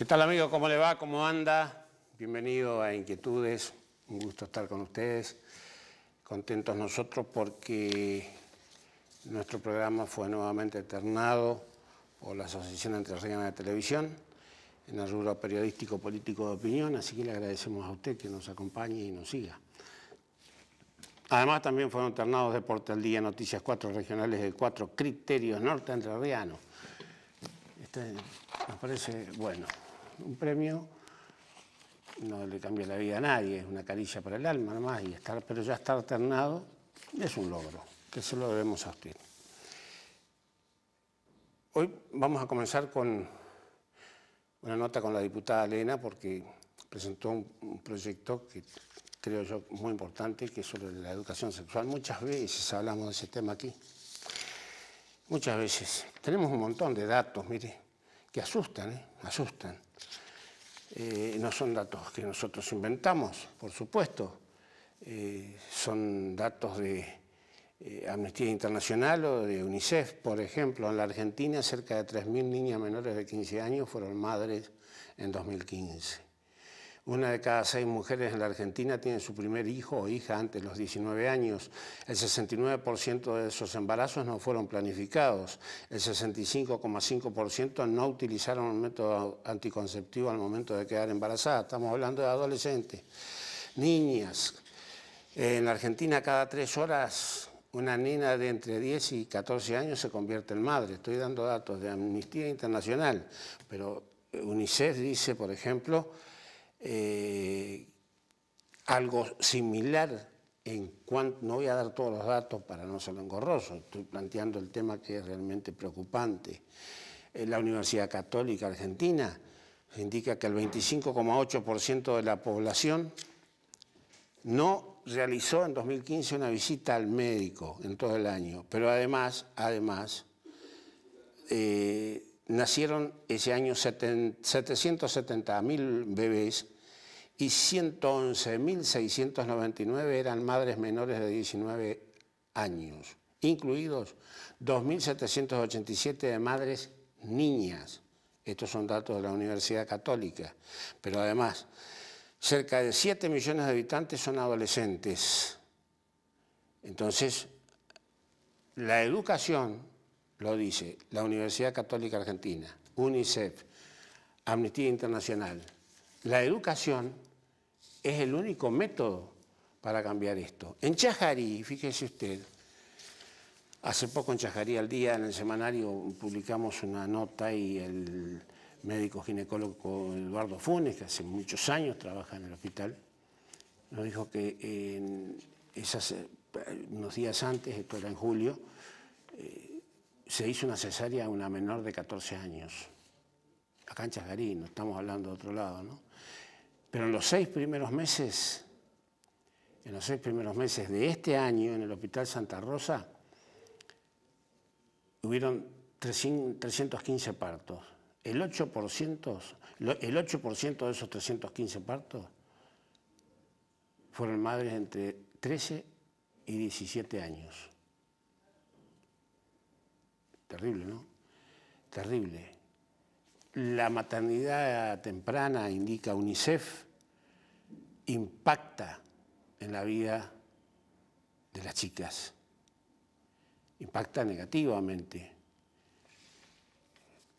tal, amigo? ¿Cómo le va? ¿Cómo anda? Bienvenido a Inquietudes. Un gusto estar con ustedes. Contentos nosotros porque nuestro programa fue nuevamente ternado por la Asociación Entrerriana de Televisión en el rubro periodístico político de opinión, así que le agradecemos a usted que nos acompañe y nos siga. Además, también fueron ternados Deporte al Día, Noticias 4 regionales de 4 criterios norte entrerrianos. Me parece, bueno, un premio no le cambia la vida a nadie, es una caricia para el alma nomás, pero ya estar ternado es un logro, que se lo debemos a usted. Hoy vamos a comenzar con una nota con la diputada Elena, porque presentó un proyecto que creo yo muy importante, que es sobre la educación sexual. Muchas veces hablamos de ese tema aquí. Muchas veces. Tenemos un montón de datos, mire, que asustan, asustan. No son datos que nosotros inventamos, por supuesto. Son datos de Amnistía Internacional o de UNICEF, por ejemplo. En la Argentina, cerca de 3.000 niñas menores de 15 años fueron madres en 2015. Una de cada 6 mujeres en la Argentina tiene su primer hijo o hija antes de los 19 años. El 69% de esos embarazos no fueron planificados. El 65,5% no utilizaron un método anticonceptivo al momento de quedar embarazada. Estamos hablando de adolescentes, niñas. En la Argentina, cada 3 horas, una nena de entre 10 y 14 años se convierte en madre. Estoy dando datos de Amnistía Internacional, pero UNICEF dice, por ejemplo, algo similar en cuanto, no voy a dar todos los datos para no ser engorroso, estoy planteando el tema que es realmente preocupante. En la Universidad Católica Argentina se indica que el 25,8% de la población no realizó en 2015 una visita al médico en todo el año, pero además nacieron ese año 770.000 bebés y 111.699 eran madres menores de 19 años, incluidos 2.787 de madres niñas. Estos son datos de la Universidad Católica, pero además cerca de 7 millones de habitantes son adolescentes. Entonces, la educación, lo dice la Universidad Católica Argentina, UNICEF, Amnistía Internacional. La educación es el único método para cambiar esto. En Chajarí, fíjese usted, hace poco en Chajarí al Día, en el semanario, publicamos una nota y el médico ginecólogo Eduardo Funes, que hace muchos años trabaja en el hospital, nos dijo que unos días antes, esto era en julio, se hizo una cesárea a una menor de 14 años. Acá en Chajarí, no estamos hablando de otro lado, ¿no? Pero en los 6 primeros meses de este año, en el Hospital Santa Rosa, hubieron 315 partos. El 8% de esos 315 partos fueron madres entre 13 y 17 años. Terrible, ¿no? Terrible. La maternidad temprana, indica UNICEF, impacta en la vida de las chicas. Impacta negativamente.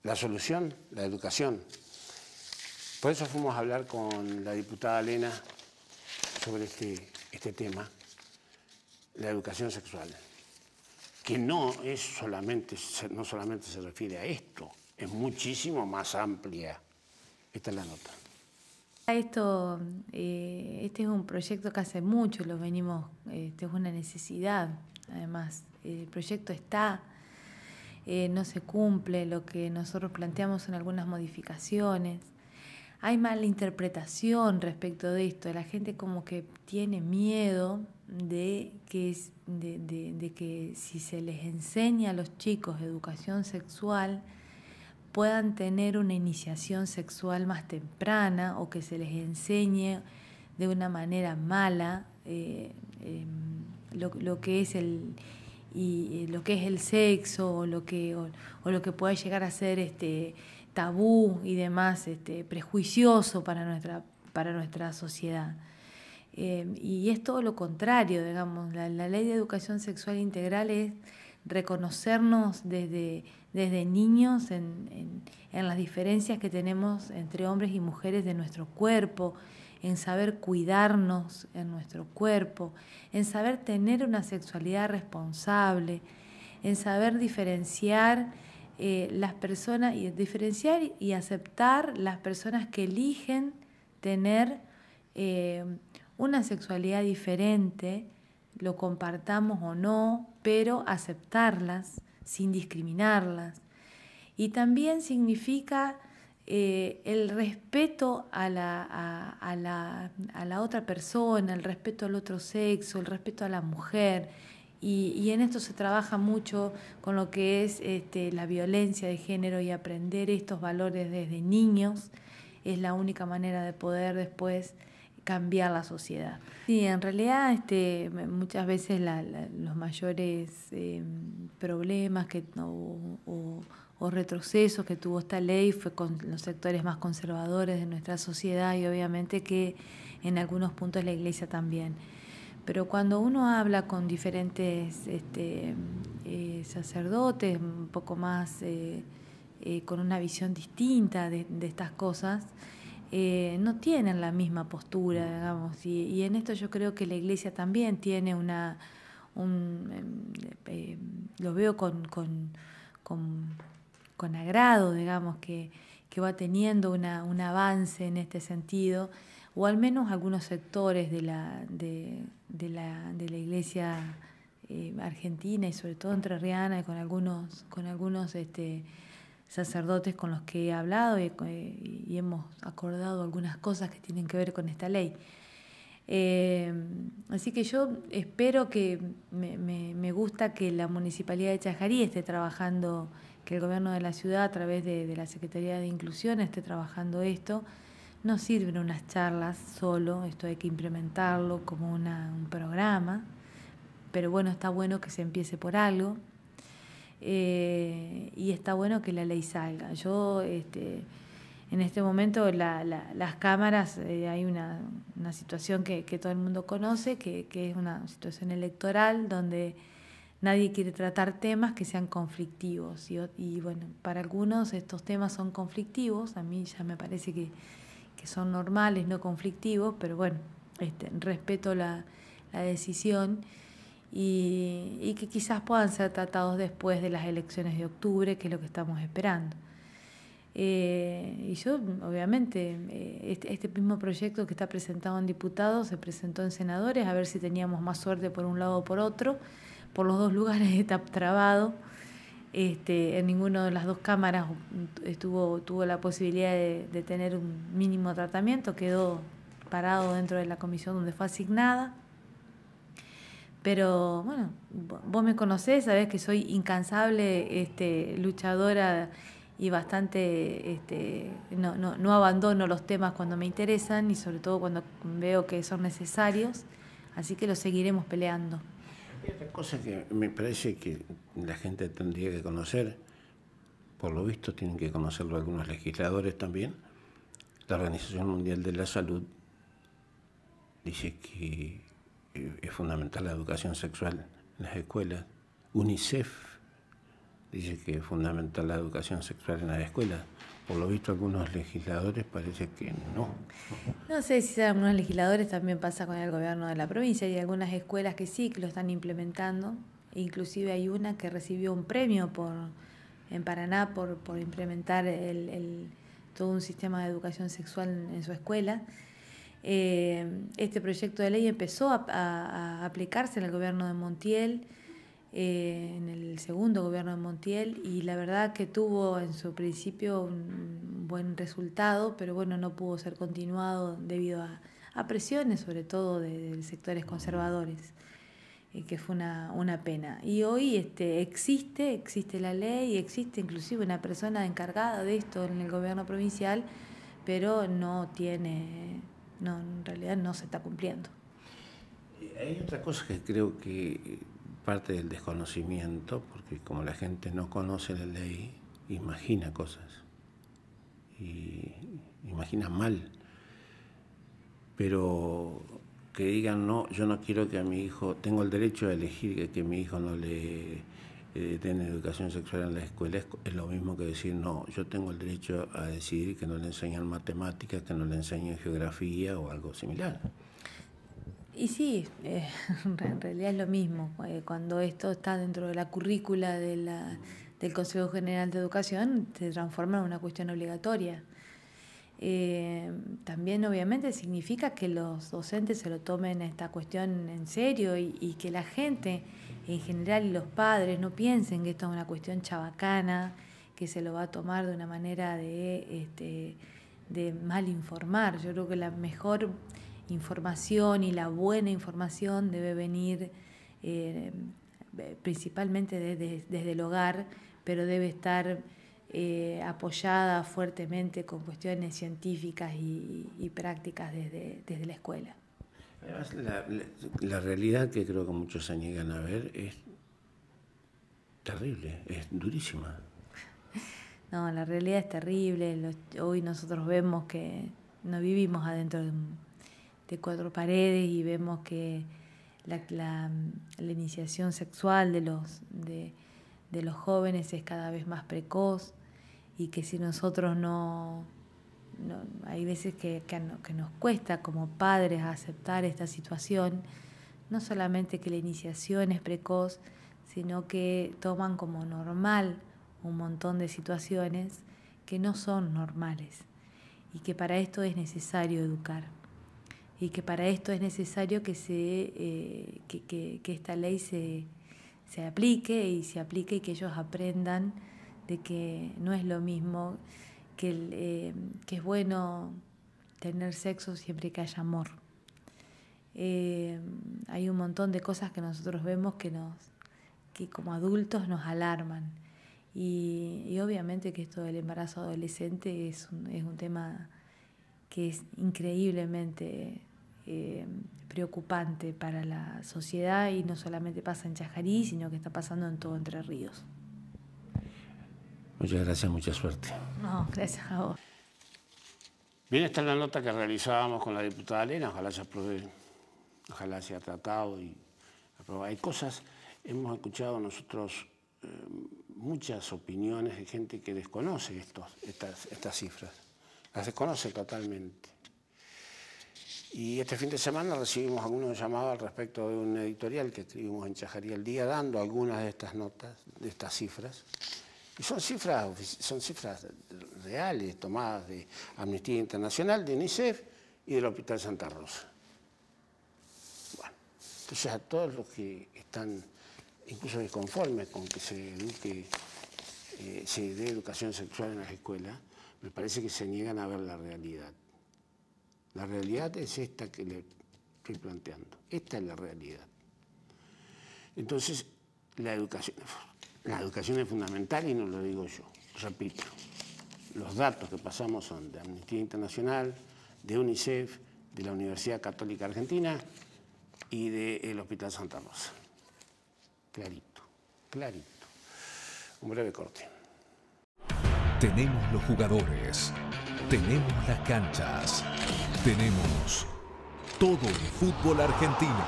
La solución, la educación. Por eso fuimos a hablar con la diputada Elena sobre este tema, la educación sexual, que no solamente se refiere a esto, es muchísimo más amplia. Esta es la nota. Este es un proyecto que hace mucho lo venimos, es una necesidad, además. El proyecto está, no se cumple, lo que nosotros planteamos son algunas modificaciones. Hay mala interpretación respecto de esto, la gente como que tiene miedo de que si se les enseña a los chicos educación sexual, puedan tener una iniciación sexual más temprana o que se les enseñe de una manera mala lo que es el sexo o lo que puede llegar a ser tabú y demás prejuicioso para nuestra sociedad. Y es todo lo contrario, digamos. La ley de educación sexual integral es reconocernos desde niños en las diferencias que tenemos entre hombres y mujeres de nuestro cuerpo, en saber cuidarnos en nuestro cuerpo, en saber tener una sexualidad responsable, en saber diferenciar las personas, y diferenciar y aceptar las personas que eligen tener una sexualidad diferente, lo compartamos o no, pero aceptarlas sin discriminarlas. Y también significa el respeto a la otra persona, el respeto al otro sexo, el respeto a la mujer. Y en esto se trabaja mucho con lo que es la violencia de género, y aprender estos valores desde niños es la única manera de poder después cambiar la sociedad. Sí, en realidad muchas veces los mayores problemas o retrocesos que tuvo esta ley fue con los sectores más conservadores de nuestra sociedad, y obviamente que en algunos puntos la Iglesia también. Pero cuando uno habla con diferentes sacerdotes, un poco más con una visión distinta de estas cosas, no tienen la misma postura, digamos, y en esto yo creo que la Iglesia también tiene lo veo con agrado, digamos, que va teniendo un avance en este sentido, o al menos algunos sectores de la Iglesia argentina, y sobre todo entrerriana, y con algunos sacerdotes con los que he hablado y hemos acordado algunas cosas que tienen que ver con esta ley. Así que yo espero que me gusta que la Municipalidad de Chajarí esté trabajando, que el gobierno de la ciudad a través de la Secretaría de Inclusión esté trabajando esto. No sirven unas charlas solo, esto hay que implementarlo como un programa, pero bueno, está bueno que se empiece por algo. Y está bueno que la ley salga. Yo en este momento las cámaras, hay una situación que todo el mundo conoce, que es una situación electoral donde nadie quiere tratar temas que sean conflictivos, y bueno, para algunos estos temas son conflictivos, a mí ya me parece que son normales, no conflictivos, pero bueno, respeto la decisión. Y que quizás puedan ser tratados después de las elecciones de octubre, que es lo que estamos esperando. Y yo, obviamente, este mismo proyecto que está presentado en diputados se presentó en senadores, a ver si teníamos más suerte por un lado o por otro. Por los dos lugares está trabado. En ninguna de las dos cámaras tuvo la posibilidad de tener un mínimo tratamiento, quedó parado dentro de la comisión donde fue asignada. Pero bueno, vos me conocés, sabés que soy incansable, luchadora, y bastante no abandono los temas cuando me interesan, y sobre todo cuando veo que son necesarios, así que los seguiremos peleando. Hay otra cosa que me parece que la gente tendría que conocer, por lo visto tienen que conocerlo algunos legisladores también. La Organización Mundial de la Salud dice que es fundamental la educación sexual en las escuelas. UNICEF dice que es fundamental la educación sexual en las escuelas. Por lo visto, algunos legisladores parece que no. No sé si algunos legisladores, también pasa con el gobierno de la provincia. Hay algunas escuelas que sí, que lo están implementando. Inclusive hay una que recibió un premio en Paraná por implementar todo un sistema de educación sexual en su escuela. Este proyecto de ley empezó a aplicarse en el gobierno de Montiel, en el segundo gobierno de Montiel, y la verdad que tuvo en su principio un buen resultado, pero bueno, no pudo ser continuado debido a presiones, sobre todo de sectores conservadores, que fue una pena. Y hoy existe la ley, existe inclusive una persona encargada de esto en el gobierno provincial, pero en realidad no se está cumpliendo. Hay otra cosa que creo que parte del desconocimiento, porque como la gente no conoce la ley, imagina cosas. y imaginan mal. Pero que digan, no, yo no quiero que a mi hijo, tengo el derecho a elegir que mi hijo no le den educación sexual en la escuela, es lo mismo que decir, no, yo tengo el derecho a decidir que no le enseñan matemáticas, que no le enseñen geografía o algo similar. Y sí, en realidad es lo mismo. Cuando esto está dentro de la currícula del Consejo General de Educación, se transforma en una cuestión obligatoria. También obviamente significa que los docentes se lo tomen esta cuestión en serio y que la gente en general y los padres no piensen que esto es una cuestión chabacana, que se lo va a tomar de una manera de mal informar. Yo creo que la mejor información y la buena información debe venir principalmente desde el hogar, pero debe estar apoyada fuertemente con cuestiones científicas y prácticas desde la escuela. Además, la realidad que creo que muchos se niegan a ver es terrible, es durísima. No, la realidad es terrible. Hoy nosotros vemos que no vivimos adentro de cuatro paredes y vemos que la iniciación sexual de los jóvenes es cada vez más precoz y que si nosotros no hay veces que nos cuesta como padres aceptar esta situación, no solamente que la iniciación es precoz, sino que toman como normal un montón de situaciones que no son normales y que para esto es necesario educar y que para esto es necesario que esta ley se aplique y que ellos aprendan de que no es lo mismo, que es bueno tener sexo siempre que haya amor. Hay un montón de cosas que nosotros vemos que como adultos nos alarman y obviamente que esto del embarazo adolescente es un tema que es increíblemente preocupante para la sociedad y no solamente pasa en Chajarí, sino que está pasando en todo Entre Ríos. Muchas gracias, mucha suerte. No, gracias a vos. Bien, esta es la nota que realizábamos con la diputada Elena, ojalá se apruebe, ojalá sea tratado y aprobado. Hay cosas, hemos escuchado nosotros muchas opiniones de gente que desconoce estas cifras, las desconoce totalmente. Y este fin de semana recibimos algunos llamados al respecto de un editorial que escribimos en Chajarí El Día, dando algunas de estas notas, de estas cifras. Y son cifras reales, tomadas de Amnistía Internacional, de UNICEF y del Hospital Santa Rosa. Bueno, entonces a todos los que están incluso disconformes con que se dé educación sexual en las escuelas, me parece que se niegan a ver la realidad. La realidad es esta que le estoy planteando. Esta es la realidad. Entonces, la educación es fundamental y no lo digo yo. Repito, los datos que pasamos son de Amnistía Internacional, de UNICEF, de la Universidad Católica Argentina y del Hospital Santa Rosa. Clarito, clarito. Un breve corte. Tenemos los jugadores, tenemos las canchas, tenemos todo el fútbol argentino.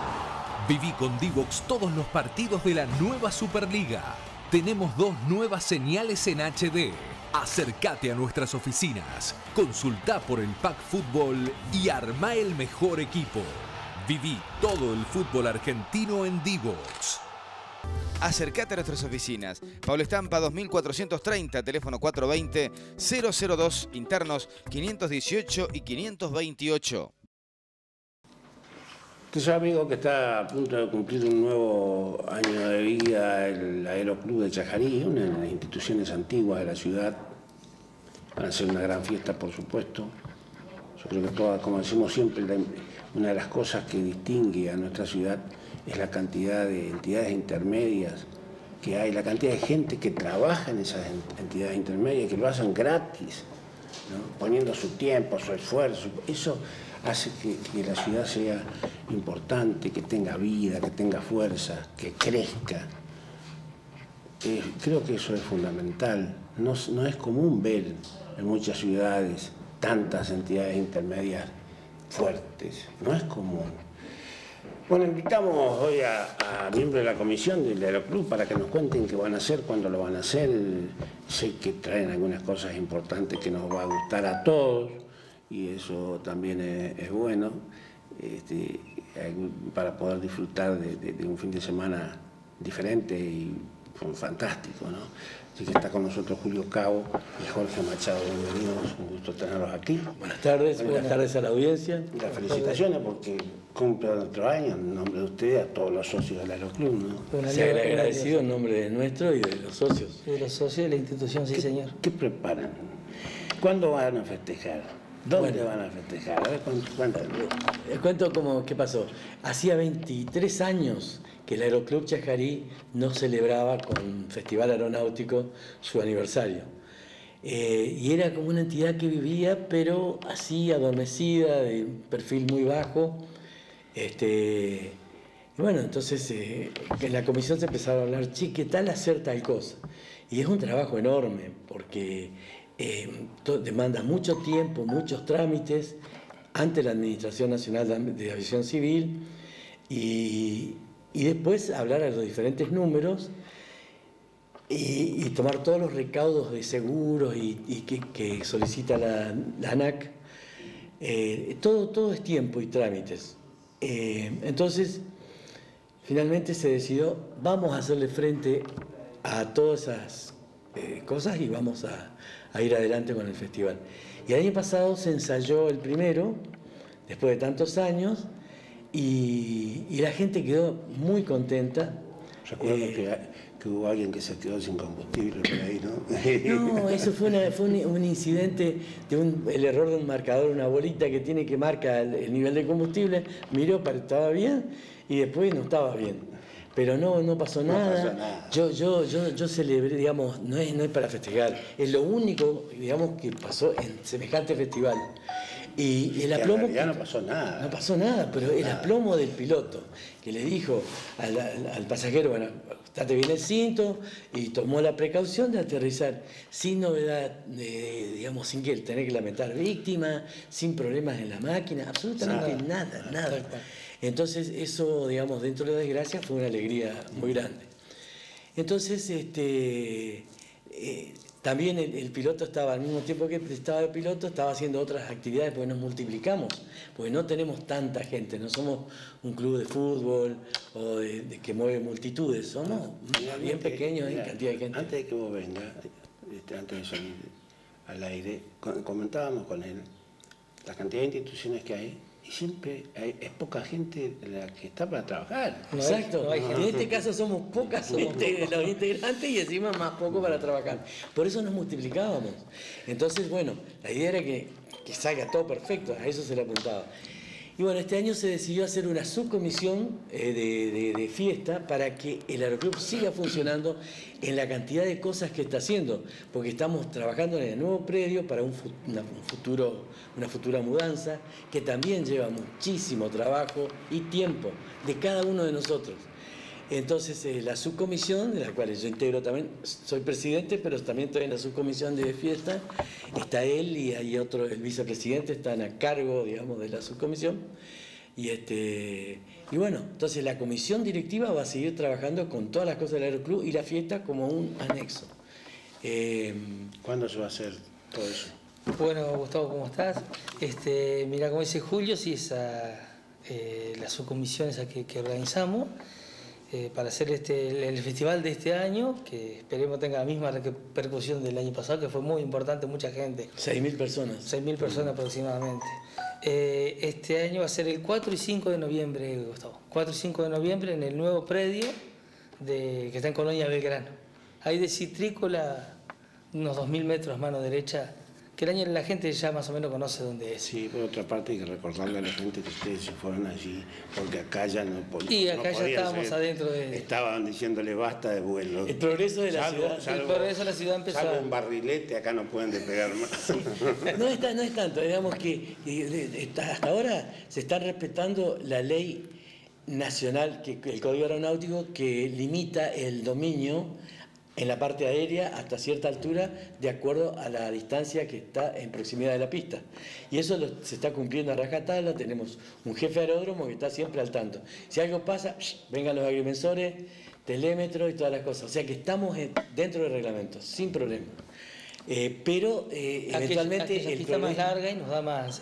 Viví con Divox todos los partidos de la nueva Superliga. Tenemos 2 nuevas señales en HD. Acércate a nuestras oficinas, consultá por el Pack Fútbol y armá el mejor equipo. Viví todo el fútbol argentino en Divox. Acércate a nuestras oficinas. Pablo Estampa 2430, teléfono 420-002, internos 518 y 528. Usted sabe, amigo, que está a punto de cumplir un nuevo año de vida el Aeroclub de Chajarí, una de las instituciones antiguas de la ciudad. Van a hacer una gran fiesta, por supuesto. Yo creo que todas, como decimos siempre, una de las cosas que distingue a nuestra ciudad es la cantidad de entidades intermedias que hay, la cantidad de gente que trabaja en esas entidades intermedias, que lo hacen gratis, ¿no? Poniendo su tiempo, su esfuerzo. Eso hace que la ciudad sea importante, que tenga vida, que tenga fuerza, que crezca. Creo que eso es fundamental. No es común ver en muchas ciudades, tantas entidades intermedias fuertes. No es común. Bueno, invitamos hoy a miembros de la comisión del Aeroclub para que nos cuenten qué van a hacer, cuándo lo van a hacer. Sé que traen algunas cosas importantes que nos va a gustar a todos y eso también es bueno para poder disfrutar de un fin de semana diferente y fantástico, ¿no? Así que está con nosotros Julio Cabo y Jorge Machado. Bienvenidos, un gusto tenerlos aquí. Buenas tardes, buenas tardes a la audiencia. Las felicitaciones porque cumple nuestro año en nombre de usted, a todos los socios del Aeroclub, ¿no? Se agradecido en nombre nuestro y de los socios. De los socios de la institución, sí, señor. ¿Qué preparan? ¿Cuándo van a festejar? ¿Dónde van a festejar? A ver, cuéntanos. Cuento como qué pasó. Hacía 23 años que el Aeroclub Chajarí no celebraba con Festival Aeronáutico su aniversario. Y era como una entidad que vivía, pero así adormecida, de perfil muy bajo. Y bueno, entonces en la comisión se empezaron a hablar, che, ¿qué tal hacer tal cosa? Y es un trabajo enorme, porque demanda mucho tiempo, muchos trámites ante la Administración Nacional de Aviación Civil y después hablar a los diferentes números y tomar todos los recaudos de seguros y que solicita la ANAC. Todo es tiempo y trámites. Entonces, finalmente se decidió, vamos a hacerle frente a todas esas cosas y vamos a ir adelante con el festival. Y el año pasado se ensayó el primero, después de tantos años, y la gente quedó muy contenta. ¿Recuerdan que hubo alguien que se quedó sin combustible por ahí, no? No, eso fue un incidente de el error de un marcador, una bolita que tiene que marcar el nivel de combustible, miró, estaba bien, y después no estaba bien. Pero no pasó nada. Yo celebré, digamos, no es para festejar, es lo único, digamos, que pasó en semejante festival. Y el aplomo... Ya no pasó nada. No pasó nada, pero el aplomo del piloto, que le dijo al pasajero, bueno, estate bien el cinto, y tomó la precaución de aterrizar sin novedad, digamos, sin que tener que lamentar víctimas, sin problemas en la máquina, absolutamente nada. Entonces eso, digamos, dentro de la desgracia fue una alegría muy grande. Entonces, también el piloto estaba, al mismo tiempo que estaba el piloto, estaba haciendo otras actividades porque nos multiplicamos, porque no tenemos tanta gente, no somos un club de fútbol o que mueve multitudes, somos bien pequeños en cantidad de gente. Antes de que vos vengas, antes de salir al aire, comentábamos con él la cantidad de instituciones que hay. Y siempre es poca gente la que está para trabajar. Exacto. En este caso somos pocas, somos los integrantes y encima más poco para trabajar. Por eso nos multiplicábamos. Entonces, bueno, la idea era que salga todo perfecto, a eso se le apuntaba. Y bueno, este año se decidió hacer una subcomisión de fiesta para que el Aeroclub siga funcionando en la cantidad de cosas que está haciendo, porque estamos trabajando en el nuevo predio para una futura mudanza, que también lleva muchísimo trabajo y tiempo de cada uno de nosotros. Entonces, la subcomisión, de la cual yo integro también, soy presidente, pero también estoy en la subcomisión de fiesta, está él y hay otro, el vicepresidente, están a cargo, digamos, de la subcomisión. Y bueno, entonces la comisión directiva va a seguir trabajando con todas las cosas del Aeroclub y la fiesta como un anexo. ¿Cuándo se va a hacer todo eso? Bueno, Gustavo, ¿cómo estás? Mira, como dice Julio, sí, la subcomisión esa que organizamos, para hacer el festival de este año, que esperemos tenga la misma repercusión del año pasado, que fue muy importante, mucha gente. 6.000 personas. 6.000 personas aproximadamente. Este año va a ser el 4 y 5 de noviembre, Gustavo. 4 y 5 de noviembre en el nuevo predio que está en Colonia Belgrano. Hay de Citrícola unos 2.000 metros mano derecha, que el año la gente ya más o menos conoce dónde es. Sí, por otra parte hay que recordarle a la gente que ustedes se fueron allí, porque acá ya no podían. Y acá ya estábamos adentro de... Estaban diciéndole basta de vuelo. El progreso de la ciudad. El progreso de la ciudad empezó. Salvo un barrilete, acá no pueden despegar más. Sí. No es tanto, digamos que hasta ahora se está respetando la ley nacional, el Código Aeronáutico, que limita el dominio en la parte aérea hasta cierta altura, de acuerdo a la distancia que está en proximidad de la pista. Y eso se está cumpliendo a rajatabla. Tenemos un jefe aeródromo que está siempre al tanto. Si algo pasa, vengan los agrimensores, telémetro y todas las cosas. O sea que estamos dentro del reglamento, sin problema. Pero eventualmente aquella pista más larga y nos da más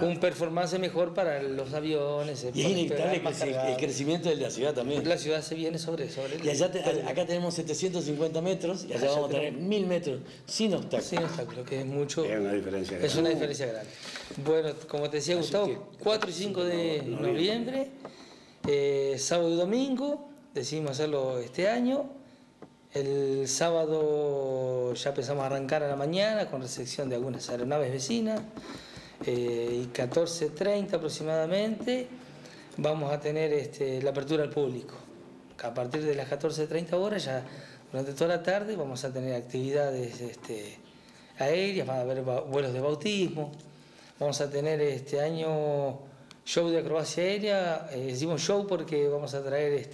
un performance mejor para los aviones. Y es inevitable el crecimiento de la ciudad también. La ciudad se viene sobre y allá acá tenemos 750 metros y allá vamos a tener 1000 metros sin obstáculos. Sin obstáculos, que es mucho. Es una diferencia grande. Es una diferencia grande. Bueno, como te decía Gustavo, 4 y 5 de noviembre, sábado y domingo, decidimos hacerlo este año. El sábado ya empezamos a arrancar a la mañana con recepción de algunas aeronaves vecinas y 14:30 aproximadamente vamos a tener la apertura al público. A partir de las 14:30 horas, ya durante toda la tarde, vamos a tener actividades aéreas, van a haber vuelos de bautismo, vamos a tener este año show de acrobacia aérea. Decimos show porque vamos a traer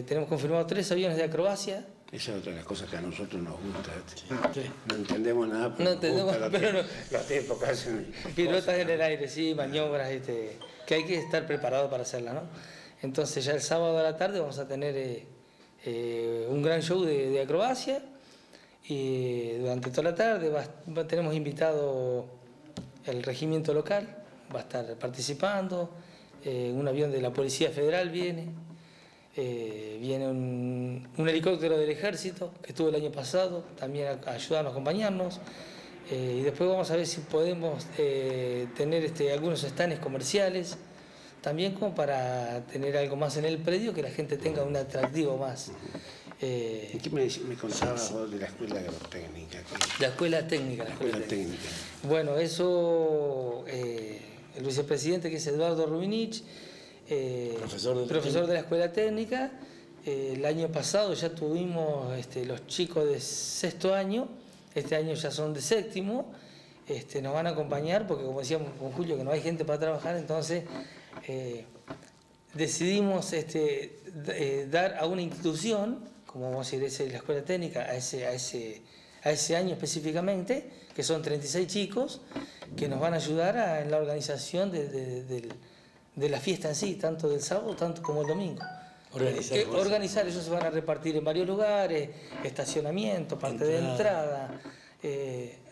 tenemos confirmado 3 aviones de acrobacia. Esa es otra de las cosas que a nosotros nos gusta. Sí. No entendemos nada, pero no entendemos, los tiempos que hacen. Piruetas en el aire, sí, maniobras que hay que estar preparado para hacerlas, ¿no? Entonces ya el sábado a la tarde vamos a tener un gran show de acrobacia y durante toda la tarde tenemos invitado el regimiento local, va a estar participando, un avión de la Policía Federal viene un helicóptero del Ejército que estuvo el año pasado también a ayudarnos, a acompañarnos, y después vamos a ver si podemos tener algunos stands comerciales también, como para tener algo más en el predio, que la gente tenga un atractivo más. ¿Qué me contabas vos de la escuela agrotécnica? La escuela técnica. Bueno, eso el vicepresidente, que es Eduardo Rubinich, profesor de la escuela técnica, el año pasado ya tuvimos los chicos de 6º año, este año ya son de 7º, nos van a acompañar porque, como decíamos con Julio, que no hay gente para trabajar, entonces decidimos dar a una institución, como vamos a decir, la escuela técnica, a ese año específicamente, que son 36 chicos, que nos van a ayudar en la organización de la fiesta en sí, tanto del sábado tanto como el domingo. Organizar, ellos se van a repartir en varios lugares, estacionamiento, parte de entrada,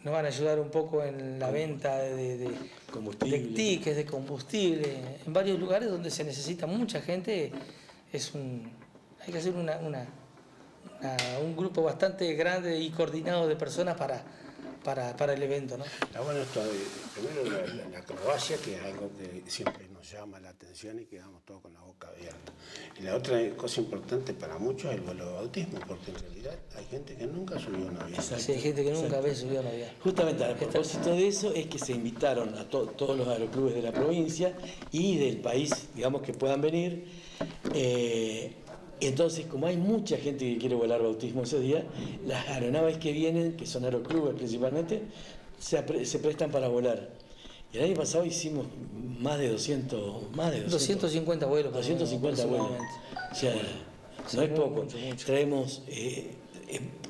nos van a ayudar un poco en la venta de tickets, de combustible, en varios lugares donde se necesita mucha gente. Hay que hacer un grupo bastante grande y coordinado de personas para el evento, ¿no? Está bueno esto, primero la acrobacia, que es algo que siempre nos llama la atención y quedamos todos con la boca abierta. Y la otra cosa importante para muchos es el vuelo de bautismo, porque en realidad hay gente que nunca subió un avión. Sí, hay gente que nunca había subido un avión. Justamente a propósito de eso es que se invitaron a todos los aeroclubes de la provincia y del país, digamos, que puedan venir. Entonces, como hay mucha gente que quiere volar bautismo ese día, las aeronaves que vienen, que son aeroclubes principalmente, se prestan para volar. Y el año pasado hicimos más de 250 vuelos. 250 vuelos. O sea, no es poco. Mucho. Traemos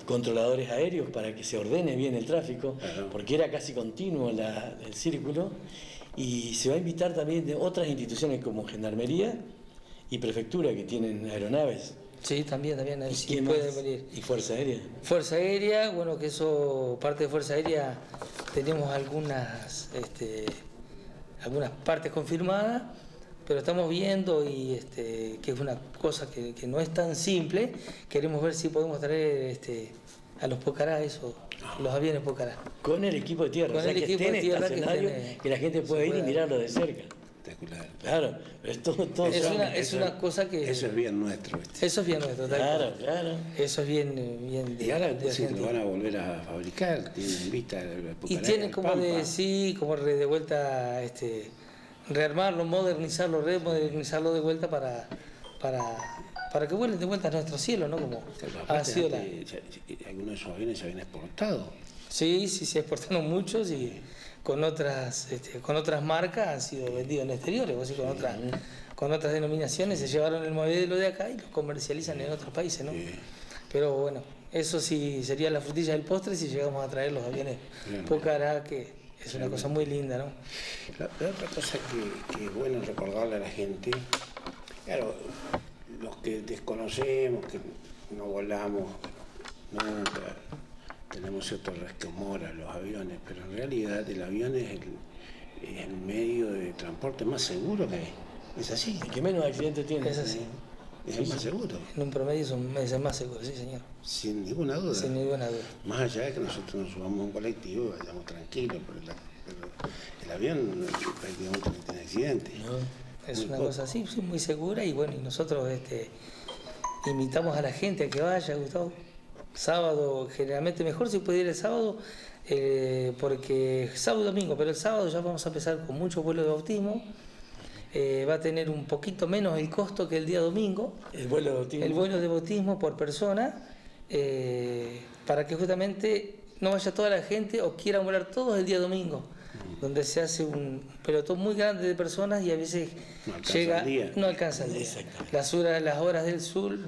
controladores aéreos para que se ordene bien el tráfico, porque era casi continuo el círculo. Y se va a invitar también de otras instituciones como Gendarmería y Prefectura, que tienen aeronaves. Sí, también sí pueden venir. ¿Y Fuerza Aérea? Fuerza Aérea, bueno, que eso, parte de Fuerza Aérea, tenemos algunas partes confirmadas, pero estamos viendo y que es una cosa que no es tan simple. Queremos ver si podemos traer a los Pocará, los aviones Pocará. Con el equipo de tierra, con el equipo de tierra que la gente pueda ir y mirarlo de cerca. Espectacular. Claro, es todo una cosa que... Eso es bien nuestro. Eso es bien nuestro, claro. Eso es bien y ahora lo van a volver a fabricar, tienen vista y tienen como de vuelta rearmarlo, modernizarlo de vuelta para que vuelen de vuelta a nuestro cielo, ¿no? Como ha sido algunos de esos aviones se habían exportado. Sí, se exportaron muchos y con otras marcas han sido vendidos en exteriores, o sea, con otras denominaciones se llevaron el modelo de acá y lo comercializan en otros países, ¿no? Sí. Pero bueno, eso sí sería la frutilla del postre si llegamos a traer los aviones Pucará, que es una cosa muy linda, ¿no? La otra cosa que es bueno recordarle a la gente, claro, los que desconocemos, que no volamos nunca, tenemos cierto resquemor a los aviones, pero en realidad el avión es el medio de transporte más seguro que hay. Es así. El que menos accidentes tiene. Es así. Es el más seguro. En un promedio es el más seguro, sí, señor. Sin ninguna duda. Sin ninguna duda. Más allá de que nosotros nos subamos a un colectivo y vayamos tranquilos, pero el avión prácticamente no tiene accidentes. No, es Muy una poco. cosa así, sí, muy segura, y bueno, y nosotros invitamos a la gente a que vaya, Gustavo. Sábado, generalmente mejor si puede ir el sábado, porque sábado y domingo, pero el sábado ya vamos a empezar con muchos vuelos de bautismo. Va a tener un poquito menos el costo que el día domingo. El vuelo de bautismo. El vuelo de bautismo por persona, para que justamente no vaya toda la gente o quieran volar todos el día domingo, donde se hace un pelotón muy grande de personas y a veces No alcanza llega, el día. no alcanza el día. Exactamente. Las horas del sol,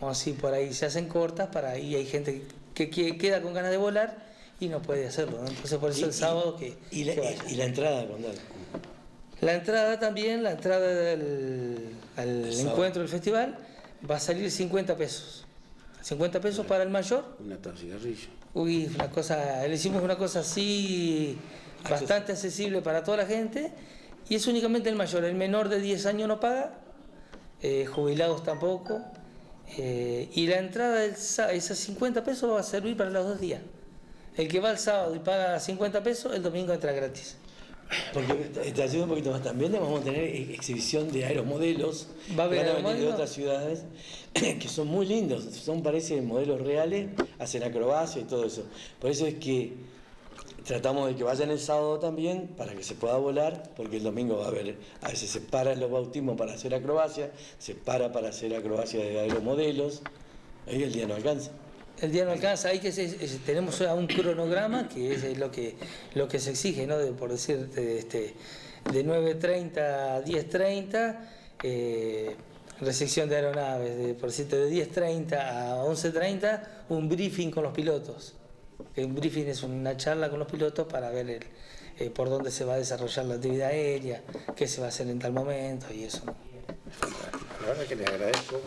vamos a decir, por ahí se hacen cortas, para ahí hay gente que queda con ganas de volar y no puede hacerlo, ¿no? Entonces por eso el sábado que vaya. Y la entrada, Condal. La entrada también, la entrada al encuentro del festival va a salir 50 pesos. 50 pesos para el mayor. Una taza de cigarrillo. Uy, le hicimos una cosa así bastante accesible para toda la gente, y es únicamente el mayor. El menor de 10 años no paga, jubilados tampoco, y la entrada, esos 50 pesos va a servir para los 2 días. El que va el sábado y paga 50 pesos, el domingo entra gratis. Porque te ayuda un poquito más también, vamos a tener exhibición de aeromodelos. ¿Va a haber van a venir de aeromodelos? otras ciudades que son muy lindos, parece modelos reales, hacen acrobacia y todo eso. Por eso es que tratamos de que vayan el sábado también, para que se pueda volar, porque el domingo va a haber, a veces se paran los bautismos para hacer acrobacia, se para hacer acrobacia de aeromodelos, ahí el día no alcanza. El día no alcanza, tenemos un cronograma que es lo que se exige, ¿no? Por decir, de 9:30 a 10:30, recepción de aeronaves, por decirte, de 10:30 a 11:30, un briefing con los pilotos. Un briefing es una charla con los pilotos para ver por dónde se va a desarrollar la actividad aérea, qué se va a hacer en tal momento y eso. La verdad que les agradezco.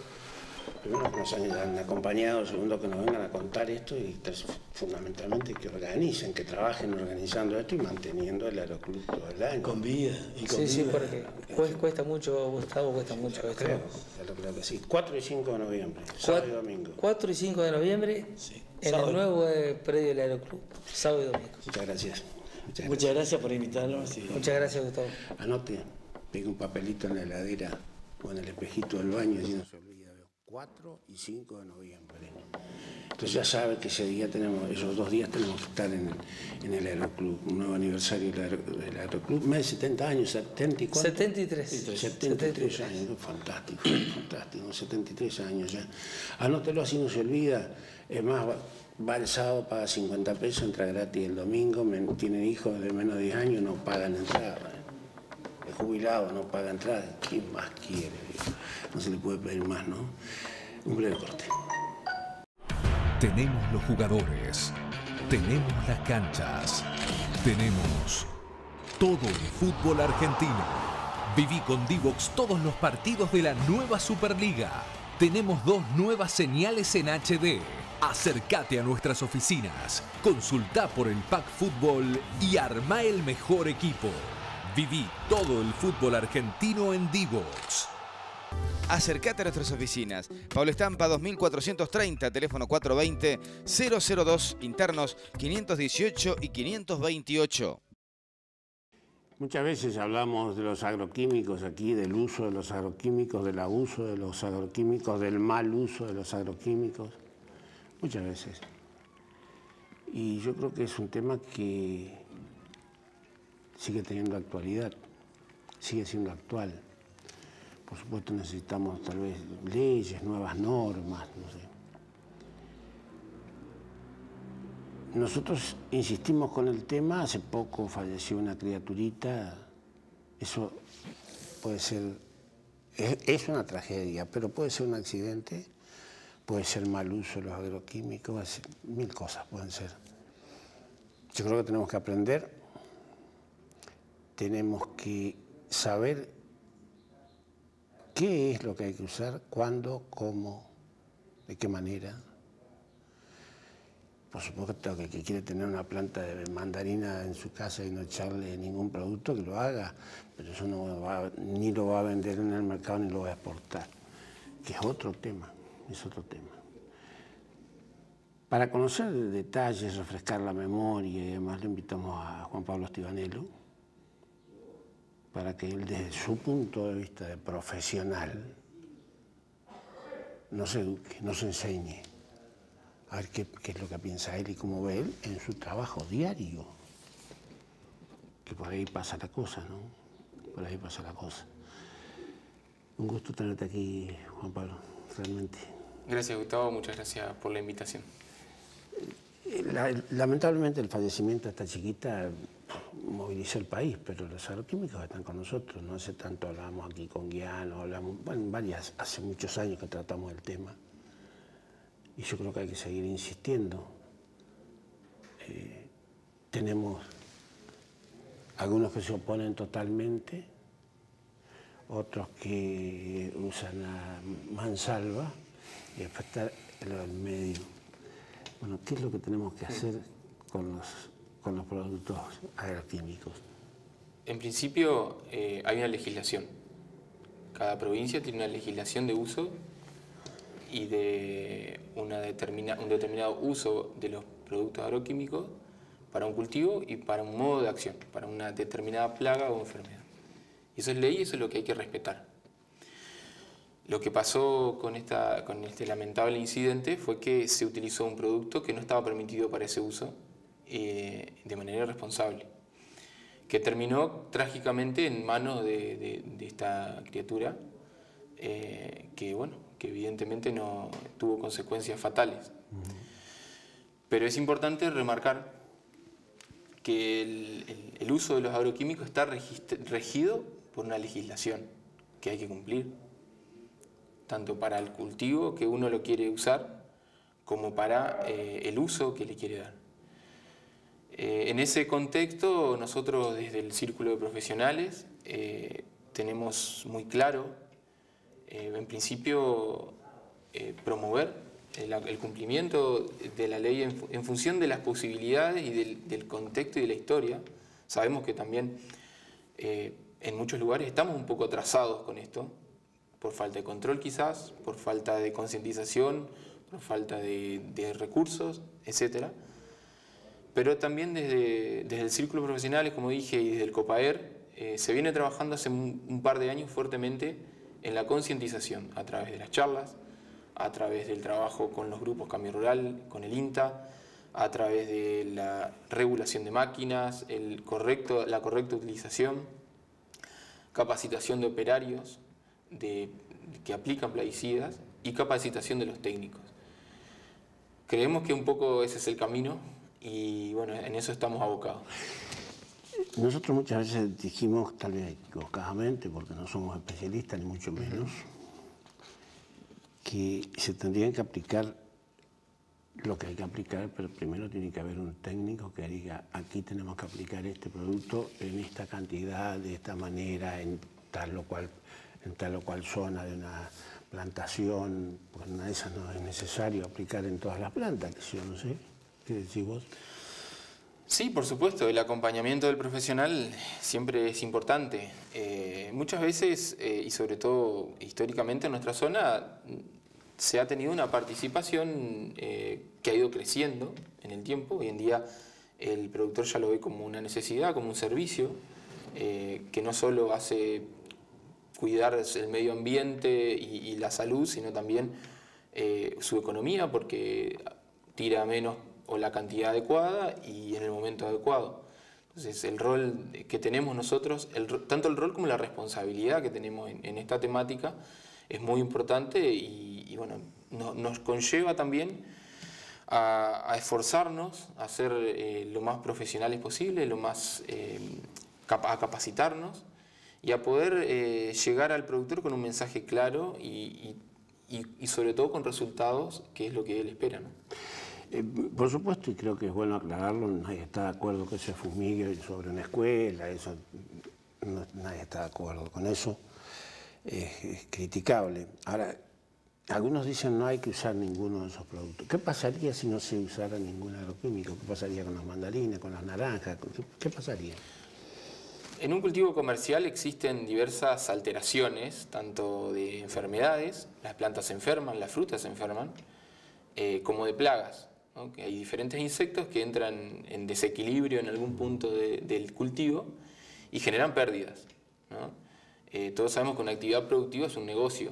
Primero que nos han acompañado, segundo que nos vengan a contar esto y fundamentalmente que organicen, que trabajen organizando esto y manteniendo el aeroclub todo el año. Con vida. Y con Sí, vida. porque cuesta mucho, Gustavo, cuesta mucho esto. Creo que sí. 4 y 5 de noviembre, sábado y domingo. 4 y 5 de noviembre, Sí. en Sábado. el nuevo predio del Aeroclub, sábado y domingo. Muchas gracias. Muchas gracias por invitarnos. Muchas gracias, Gustavo. Anote, pegue un papelito en la heladera o en el espejito del baño, así no se olvida. 4 y 5 de noviembre. Entonces ya sabe que ese día esos 2 días tenemos que estar en el Aeroclub, un nuevo aniversario del Aeroclub, más de 70 años, 74. 73. 73 años, fantástico, fantástico, 73 años ya. Anótelo así no se olvida. Es más, va el sábado, paga 50 pesos, entra gratis el domingo, tienen hijos de menos de 10 años, no pagan entrada. El jubilado no paga entrada, ¿quién más quiere? No se le puede pedir más, ¿no? Un breve corte. Tenemos los jugadores, tenemos las canchas, tenemos todo el fútbol argentino. Viví con Divox todos los partidos de la nueva Superliga. Tenemos 2 nuevas señales en HD. Acércate a nuestras oficinas, consultá por el Pack Fútbol y armá el mejor equipo. Viví todo el fútbol argentino en Divox. Acércate a nuestras oficinas. Pablo Estampa 2430, teléfono 420-002, internos 518 y 528. Muchas veces hablamos de los agroquímicos aquí, del uso de los agroquímicos, del abuso de los agroquímicos, del mal uso de los agroquímicos. Muchas veces. Y yo creo que es un tema que sigue teniendo actualidad, sigue siendo actual. Por supuesto necesitamos tal vez leyes, nuevas normas, no sé. Nosotros insistimos con el tema, hace poco falleció una criaturita, eso puede ser es una tragedia, pero puede ser un accidente, puede ser mal uso de los agroquímicos, mil cosas pueden ser. Yo creo que tenemos que aprender, tenemos que saber qué es lo que hay que usar, cuándo, cómo, de qué manera. Por supuesto que el que quiere tener una planta de mandarina en su casa y no echarle ningún producto, que lo haga, pero eso ni lo va a vender en el mercado ni lo va a exportar, que es otro tema, Para conocer detalles, refrescar la memoria y demás, le invitamos a Juan Pablo Stivanello, para que él, desde su punto de vista de profesional, nos eduque, nos enseñe a ver qué es lo que piensa él y cómo ve él en su trabajo diario. Que por ahí pasa la cosa, ¿no? Por ahí pasa la cosa. Un gusto tenerte aquí, Juan Pablo, realmente. Gracias, Gustavo. Muchas gracias por la invitación. Lamentablemente el fallecimiento de esta chiquita movilizó el país, pero los agroquímicos están con nosotros. No hace tanto hablamos aquí con Guiano, hace muchos años que tratamos el tema. Y yo creo que hay que seguir insistiendo. Tenemos algunos que se oponen totalmente, otros que usan a mansalva, y después está lo del medio. Bueno, ¿qué es lo que tenemos que hacer con los productos agroquímicos? En principio hay una legislación. Cada provincia tiene una legislación de uso y de un determinado uso de los productos agroquímicos para un cultivo y para un modo de acción, para una determinada plaga o enfermedad. Y eso es ley y eso es lo que hay que respetar. Lo que pasó con este lamentable incidente fue que se utilizó un producto que no estaba permitido para ese uso de manera irresponsable, que terminó trágicamente en manos de esta criatura, que evidentemente no tuvo consecuencias fatales. Pero es importante remarcar que el uso de los agroquímicos está regido por una legislación que hay que cumplir, tanto para el cultivo que uno lo quiere usar, como para el uso que le quiere dar. En ese contexto, nosotros desde el Círculo de Profesionales tenemos muy claro, en principio, promover el cumplimiento de la ley en función de las posibilidades y del contexto y de la historia. Sabemos que también en muchos lugares estamos un poco atrasados con esto, por falta de control quizás, por falta de concientización, por falta de recursos, etc. Pero también desde el Círculo de Profesionales, como dije, y desde el COPAER, se viene trabajando hace un par de años fuertemente en la concientización, a través de las charlas, a través del trabajo con los grupos Cambio Rural, con el INTA, a través de la regulación de máquinas, la correcta utilización, capacitación de operarios que aplican plaguicidas y capacitación de los técnicos. Creemos que un poco ese es el camino y bueno, en eso estamos abocados. Nosotros muchas veces dijimos, tal vez equivocadamente, porque no somos especialistas ni mucho menos, que se tendrían que aplicar lo que hay que aplicar, pero primero tiene que haber un técnico que diga, aquí tenemos que aplicar este producto en esta cantidad, de esta manera, en tal o cual zona de una plantación, porque una de esas no es necesario aplicar en todas las plantas, que yo no sé. ¿Qué decís vos? Sí, por supuesto, el acompañamiento del profesional siempre es importante. Muchas veces, y sobre todo históricamente en nuestra zona, se ha tenido una participación que ha ido creciendo en el tiempo. Hoy en día el productor ya lo ve como una necesidad, como un servicio, que no solo hace cuidar el medio ambiente y la salud, sino también su economía, porque tira menos o la cantidad adecuada y en el momento adecuado. Entonces el rol que tenemos nosotros, tanto el rol como la responsabilidad que tenemos en esta temática es muy importante y bueno, nos conlleva también a esforzarnos, a ser lo más profesionales posible, a capacitarnos y a poder llegar al productor con un mensaje claro y sobre todo con resultados, que es lo que él espera, ¿no? Por supuesto, y creo que es bueno aclararlo, nadie está de acuerdo que se fumigue sobre una escuela, eso nadie está de acuerdo con eso, es criticable. Ahora, algunos dicen no hay que usar ninguno de esos productos. ¿Qué pasaría si no se usara ningún agroquímico? ¿Qué pasaría con las mandarinas, con las naranjas? ¿Qué pasaría? En un cultivo comercial existen diversas alteraciones, tanto de enfermedades, las plantas se enferman, las frutas se enferman, como de plagas, ¿no? Que hay diferentes insectos que entran en desequilibrio en algún punto del cultivo y generan pérdidas, ¿no? Todos sabemos que una actividad productiva es un negocio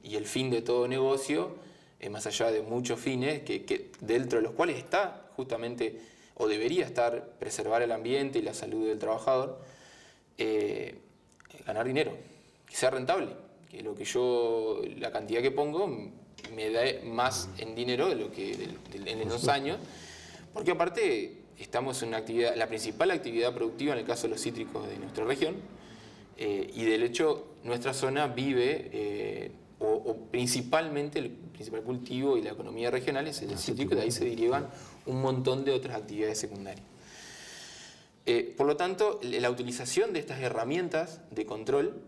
y el fin de todo negocio, más allá de muchos fines, que dentro de los cuales está justamente, o debería estar, preservar el ambiente y la salud del trabajador, ganar dinero, que sea rentable, que lo que yo, la cantidad que pongo me da más en dinero de lo que en los años, porque aparte estamos en una actividad, la principal actividad productiva en el caso de los cítricos de nuestra región, y del hecho nuestra zona vive, o principalmente el principal cultivo y la economía regional es el cítrico, de ahí se derivan un montón de otras actividades secundarias. Por lo tanto, la utilización de estas herramientas de control,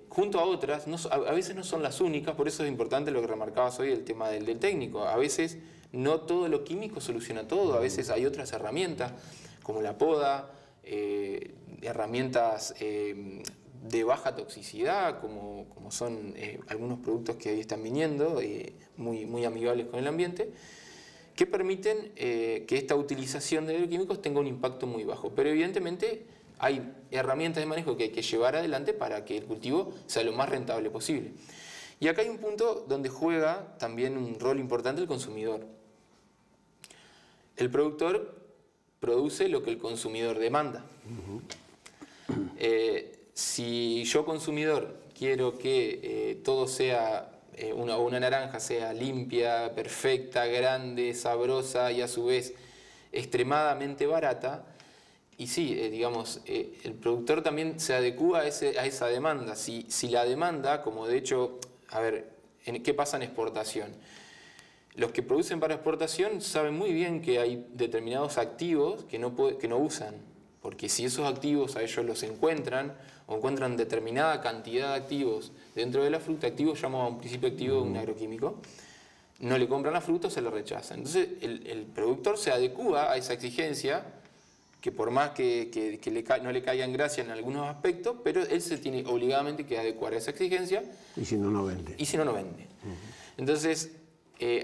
junto a otras, a veces no son las únicas, por eso es importante lo que remarcabas hoy, el tema del técnico. A veces no todo lo químico soluciona todo, a veces hay otras herramientas, como la poda, herramientas de baja toxicidad, como son algunos productos que ahí están viniendo, muy amigables con el ambiente, que permiten que esta utilización de agroquímicos tenga un impacto muy bajo. Pero evidentemente hay herramientas de manejo que hay que llevar adelante para que el cultivo sea lo más rentable posible. Y acá hay un punto donde juega también un rol importante el consumidor. El productor produce lo que el consumidor demanda. Si yo, consumidor, quiero que todo sea, una naranja sea limpia, perfecta, grande, sabrosa y a su vez extremadamente barata, y sí, digamos, el productor también se adecúa a esa demanda. Si la demanda, como de hecho, a ver, ¿qué pasa en exportación? Los que producen para exportación saben muy bien que hay determinados activos que no usan, porque si esos activos a ellos los encuentran, o encuentran determinada cantidad de activos dentro de la fruta, activos llamamos a un principio activo de un agroquímico, no le compran la fruta o se la rechazan. Entonces el productor se adecúa a esa exigencia, que por más que no le caiga en gracia en algunos aspectos, pero él se tiene obligadamente que adecuar a esa exigencia. Y si no, no vende. Y si no, no vende. Entonces,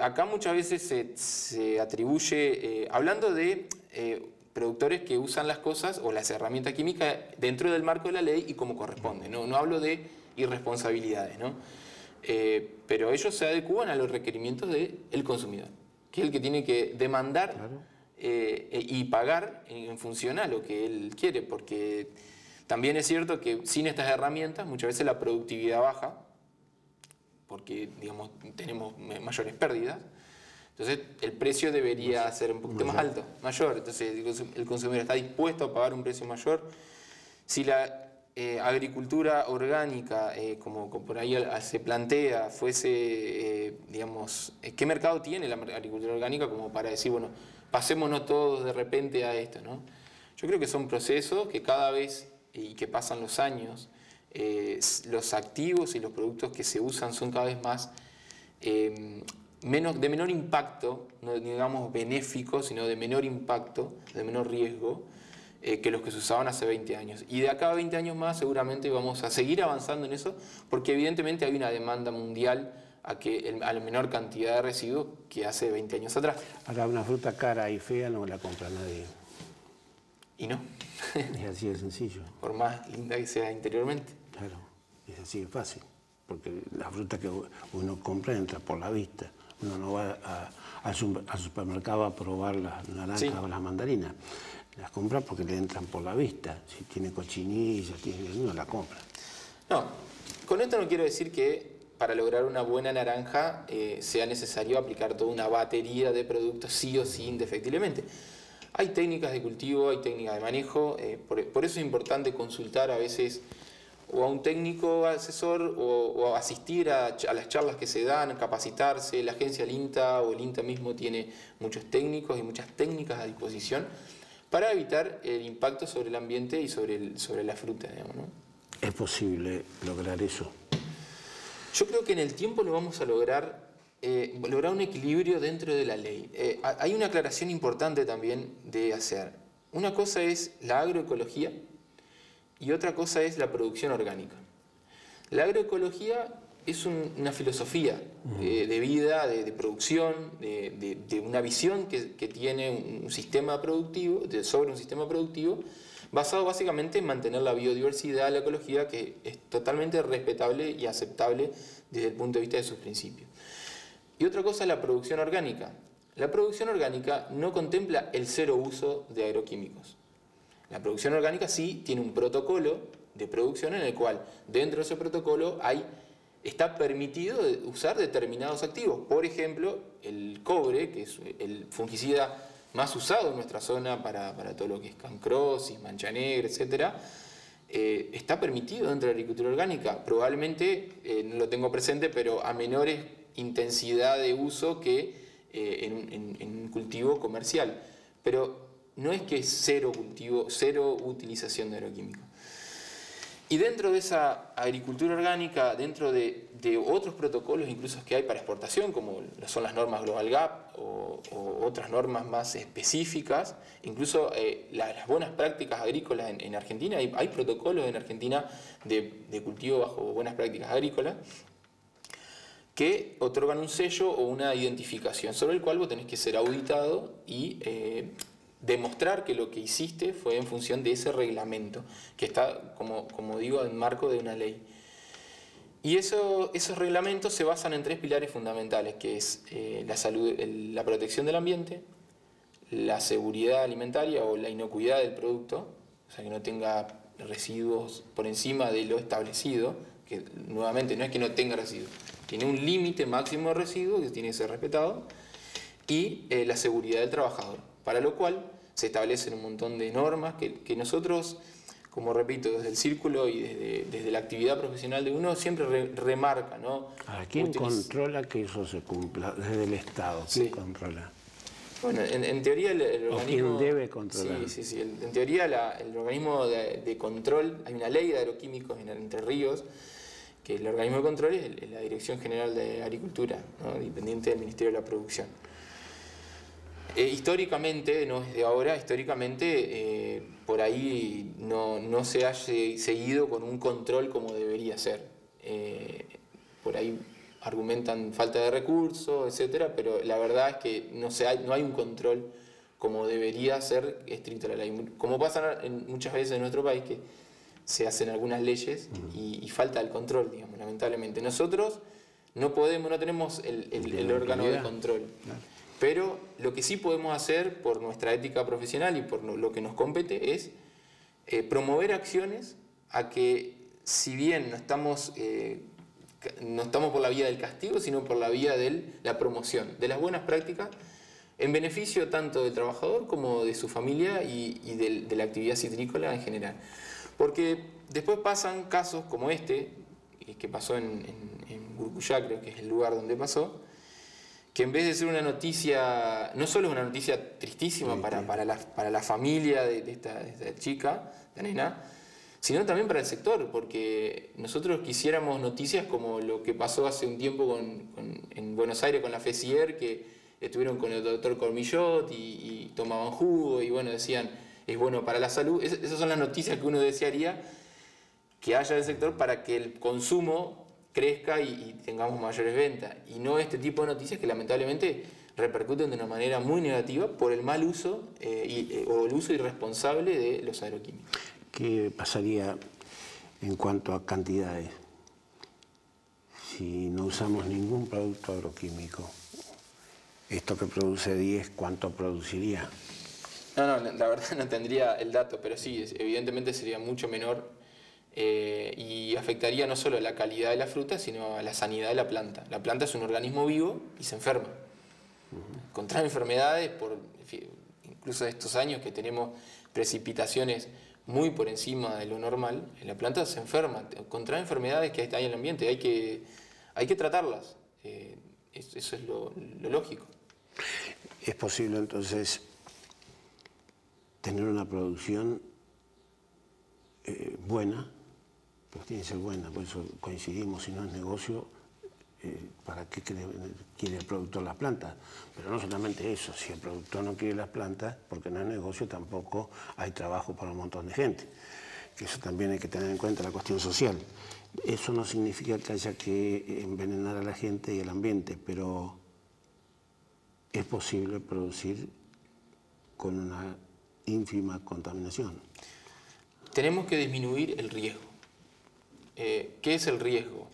acá muchas veces se atribuye, hablando de productores que usan las cosas o las herramientas químicas dentro del marco de la ley y como corresponde. No hablo de irresponsabilidades, ¿no? Pero ellos se adecúan a los requerimientos del consumidor, que es el que tiene que demandar, claro, y pagar en función a lo que él quiere, porque también es cierto que sin estas herramientas muchas veces la productividad baja, porque digamos, tenemos mayores pérdidas. Entonces el precio debería ser un poquito más alto, mayor. Entonces el consumidor está dispuesto a pagar un precio mayor. Si la agricultura orgánica, como por ahí se plantea, fuese, digamos, ¿qué mercado tiene la agricultura orgánica como para decir, bueno, pasémonos todos de repente a esto, ¿no? Yo creo que son procesos que cada vez, y que pasan los años, los activos y los productos que se usan son cada vez más de menor impacto, no digamos benéfico, sino de menor impacto, de menor riesgo, que los que se usaban hace 20 años. Y de acá a 20 años más seguramente vamos a seguir avanzando en eso, porque evidentemente hay una demanda mundial a la menor cantidad de residuos que hace 20 años atrás. Ahora, una fruta cara y fea no la compra nadie. Y no. Es así de sencillo. Por más linda que sea interiormente. Claro, es así de fácil. Porque la fruta que uno compra entra por la vista. Uno no va al supermercado a probar las naranjas, sí, o las mandarinas. Las compra porque le entran por la vista. Si tiene cochinilla, uno la compra. No, con esto no quiero decir que para lograr una buena naranja sea necesario aplicar toda una batería de productos sí o sí indefectiblemente. Hay técnicas de cultivo, hay técnicas de manejo, por eso es importante consultar a veces o a un técnico asesor o asistir a las charlas que se dan, capacitarse. La agencia del INTA o el INTA mismo tiene muchos técnicos y muchas técnicas a disposición para evitar el impacto sobre el ambiente y sobre la fruta, digamos, ¿no? ¿Es posible lograr eso? Yo creo que en el tiempo lo vamos a lograr un equilibrio dentro de la ley. Hay una aclaración importante también de hacer. Una cosa es la agroecología y otra cosa es la producción orgánica. La agroecología es una filosofía de vida, de producción, de una visión que tiene un sistema productivo, sobre un sistema productivo, basado básicamente en mantener la biodiversidad, la ecología, que es totalmente respetable y aceptable desde el punto de vista de sus principios. Y otra cosa es la producción orgánica. La producción orgánica no contempla el cero uso de agroquímicos. La producción orgánica sí tiene un protocolo de producción en el cual dentro de ese protocolo está permitido usar determinados activos. Por ejemplo, el cobre, que es el fungicida más usado en nuestra zona para todo lo que es cancrosis, mancha negra, etc., está permitido dentro de la agricultura orgánica. Probablemente, no lo tengo presente, pero a menores intensidad de uso que en un cultivo comercial. Pero no es que es cero utilización de agroquímicos. Y dentro de esa agricultura orgánica, dentro de otros protocolos incluso que hay para exportación, como son las normas Global Gap o otras normas más específicas, incluso las buenas prácticas agrícolas en Argentina, hay protocolos en Argentina de cultivo bajo buenas prácticas agrícolas que otorgan un sello o una identificación sobre el cual vos tenés que ser auditado y demostrar que lo que hiciste fue en función de ese reglamento, que está, como digo, en marco de una ley. Y esos reglamentos se basan en tres pilares fundamentales, que es la salud, la protección del ambiente, la seguridad alimentaria o la inocuidad del producto, o sea, que no tenga residuos por encima de lo establecido, que nuevamente no es que no tenga residuos, tiene un límite máximo de residuos que tiene que ser respetado, y la seguridad del trabajador, para lo cual se establecen un montón de normas que nosotros, como repito, desde el círculo y desde la actividad profesional de uno, siempre remarca, ¿no? ¿A quién controla que eso se cumpla? Desde el Estado, ¿quién controla? Bueno, en teoría el organismo... ¿O quién debe controlar? Sí. En teoría el organismo de control, hay una ley de agroquímicos en Entre Ríos, que el organismo de control es la Dirección General de Agricultura, ¿no? Dependiente del Ministerio de la Producción. Históricamente, no es de ahora, históricamente por ahí no se ha seguido con un control como debería ser. Por ahí argumentan falta de recursos, etcétera, pero la verdad es que no hay un control como debería ser estricto la ley. Como pasa muchas veces en nuestro país, que se hacen algunas leyes y falta el control, digamos, lamentablemente. Nosotros no tenemos el órgano de control. Pero lo que sí podemos hacer por nuestra ética profesional y por lo que nos compete es promover acciones a que, si bien no estamos por la vía del castigo, sino por la vía de la promoción de las buenas prácticas en beneficio tanto del trabajador como de su familia y de la actividad citrícola en general. Porque después pasan casos como este, que pasó en Gurcuyá, creo que es el lugar donde pasó, que en vez de ser una noticia, no solo es una noticia tristísima para la familia de esta chica, de nena, sino también para el sector, porque nosotros quisiéramos noticias como lo que pasó hace un tiempo en Buenos Aires con la FECIER, que estuvieron con el doctor Cormillot y tomaban jugo y bueno, decían, es bueno para la salud. Esas son las noticias que uno desearía que haya del sector para que el consumo crezca y tengamos mayores ventas, y no este tipo de noticias que lamentablemente repercuten de una manera muy negativa por el mal uso o el uso irresponsable de los agroquímicos. ¿Qué pasaría en cuanto a cantidades si no usamos ningún producto agroquímico? Esto que produce 10, ¿cuánto produciría? No, la verdad no tendría el dato, pero sí, evidentemente sería mucho menor. Y afectaría no solo a la calidad de la fruta, sino a la sanidad de la planta. La planta es un organismo vivo y se enferma. Contrae enfermedades, incluso estos años que tenemos precipitaciones muy por encima de lo normal, la planta se enferma, contrae enfermedades que hay en el ambiente, hay que tratarlas. Eso es lo lógico. ¿Es posible entonces tener una producción buena? Pues tiene que ser buena, por eso coincidimos, si no es negocio, ¿para qué quiere el productor las plantas? Pero no solamente eso, si el productor no quiere las plantas, porque no es negocio, tampoco hay trabajo para un montón de gente. Que eso también hay que tener en cuenta, la cuestión social. Eso no significa que haya que envenenar a la gente y el ambiente, pero es posible producir con una ínfima contaminación. Tenemos que disminuir el riesgo. ¿Qué es el riesgo?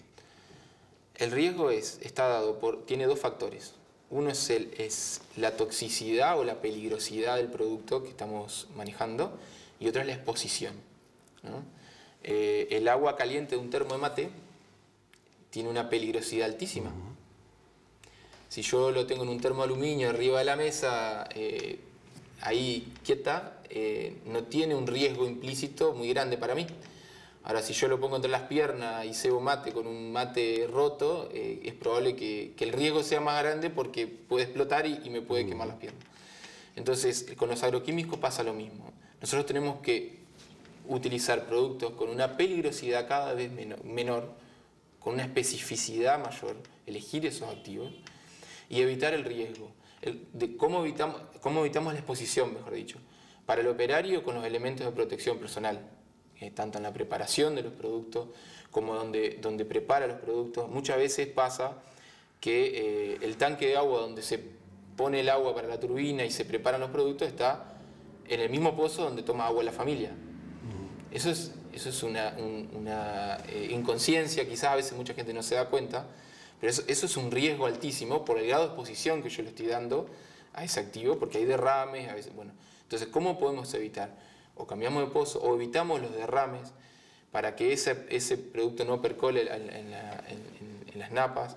El riesgo está dado tiene dos factores. Uno es la toxicidad o la peligrosidad del producto que estamos manejando y otro es la exposición, ¿no? El agua caliente de un termo de mate tiene una peligrosidad altísima. Si yo lo tengo en un termo de aluminio arriba de la mesa, ahí quieta, no tiene un riesgo implícito muy grande para mí. Ahora, si yo lo pongo entre las piernas y cebo mate con un mate roto, es probable que el riesgo sea más grande porque puede explotar y me puede quemar las piernas. Entonces, con los agroquímicos pasa lo mismo. Nosotros tenemos que utilizar productos con una peligrosidad cada vez menor, con una especificidad mayor, elegir esos activos y evitar el riesgo. ¿Cómo evitamos la exposición, mejor dicho? Para el operario, con los elementos de protección personal. Tanto en la preparación de los productos como donde prepara los productos. Muchas veces pasa que el tanque de agua donde se pone el agua para la turbina y se preparan los productos está en el mismo pozo donde toma agua la familia. Eso es una inconsciencia, quizás a veces mucha gente no se da cuenta, pero eso es un riesgo altísimo por el grado de exposición que yo le estoy dando a ese activo, porque hay derrames, a veces, bueno. Entonces, ¿cómo podemos evitar? O cambiamos de pozo o evitamos los derrames para que ese producto no percole en las napas.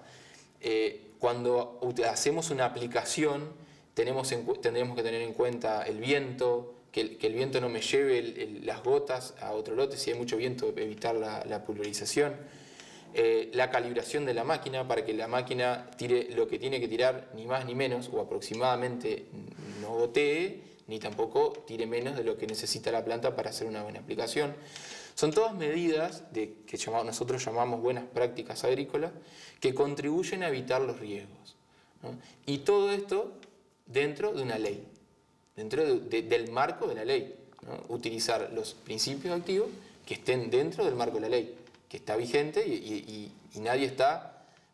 Cuando hacemos una aplicación tendremos que tener en cuenta el viento, que el viento no me lleve las gotas a otro lote, si hay mucho viento evitar la pulverización. La calibración de la máquina para que la máquina tire lo que tiene que tirar, ni más ni menos, o aproximadamente no gotee, ni tampoco tire menos de lo que necesita la planta para hacer una buena aplicación. Son todas medidas que nosotros llamamos buenas prácticas agrícolas que contribuyen a evitar los riesgos, ¿no? Y todo esto dentro de una ley, dentro del marco de la ley, ¿no? Utilizar los principios activos que estén dentro del marco de la ley, que está vigente y nadie está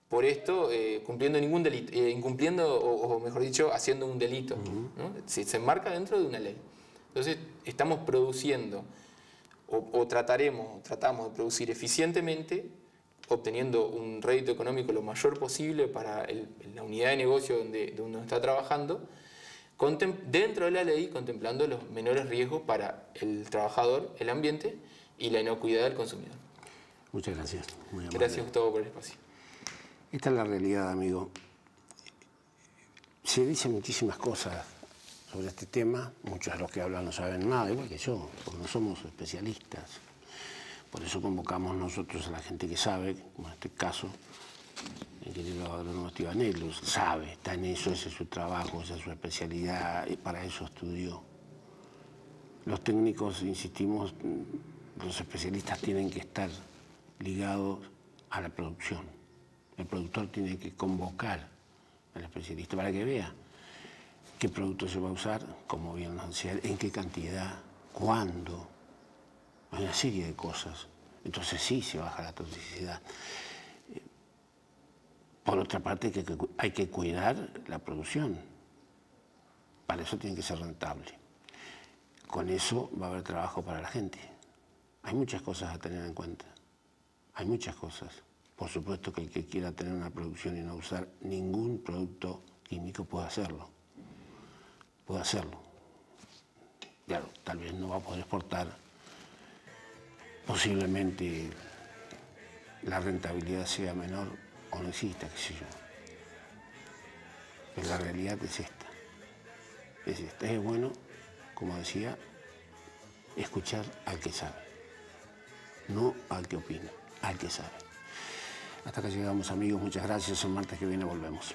por esto cumpliendo ningún delito, incumpliendo o mejor dicho, haciendo un delito, ¿no? Se enmarca dentro de una ley. Entonces estamos produciendo tratamos de producir eficientemente, obteniendo un rédito económico lo mayor posible para la unidad de negocio donde uno está trabajando, dentro de la ley contemplando los menores riesgos para el trabajador, el ambiente y la inocuidad del consumidor. Muchas gracias. Muy amable. Gracias, Gustavo, por el espacio. Esta es la realidad, amigo. Se dicen muchísimas cosas sobre este tema. Muchos de los que hablan no saben nada, igual que yo, porque no somos especialistas. Por eso convocamos nosotros a la gente que sabe, como en este caso, el querido agrónomo Estibanello, sabe, está en eso, ese es su trabajo, esa es su especialidad, y para eso estudió. Los técnicos, insistimos, los especialistas tienen que estar ligados a la producción. El productor tiene que convocar al especialista para que vea qué producto se va a usar, como bien nos decía, en qué cantidad, cuándo. Hay una serie de cosas. Entonces sí se baja la toxicidad. Por otra parte, hay que cuidar la producción. Para eso tiene que ser rentable. Con eso va a haber trabajo para la gente. Hay muchas cosas a tener en cuenta. Hay muchas cosas. Por supuesto que el que quiera tener una producción y no usar ningún producto químico puede hacerlo. Puede hacerlo. Claro, tal vez no va a poder exportar. Posiblemente la rentabilidad sea menor o no exista, qué sé yo. Pero la realidad es esta. Es esta. Es bueno, como decía, escuchar al que sabe, no al que opina, al que sabe. Hasta acá llegamos, amigos. Muchas gracias. El martes que viene volvemos.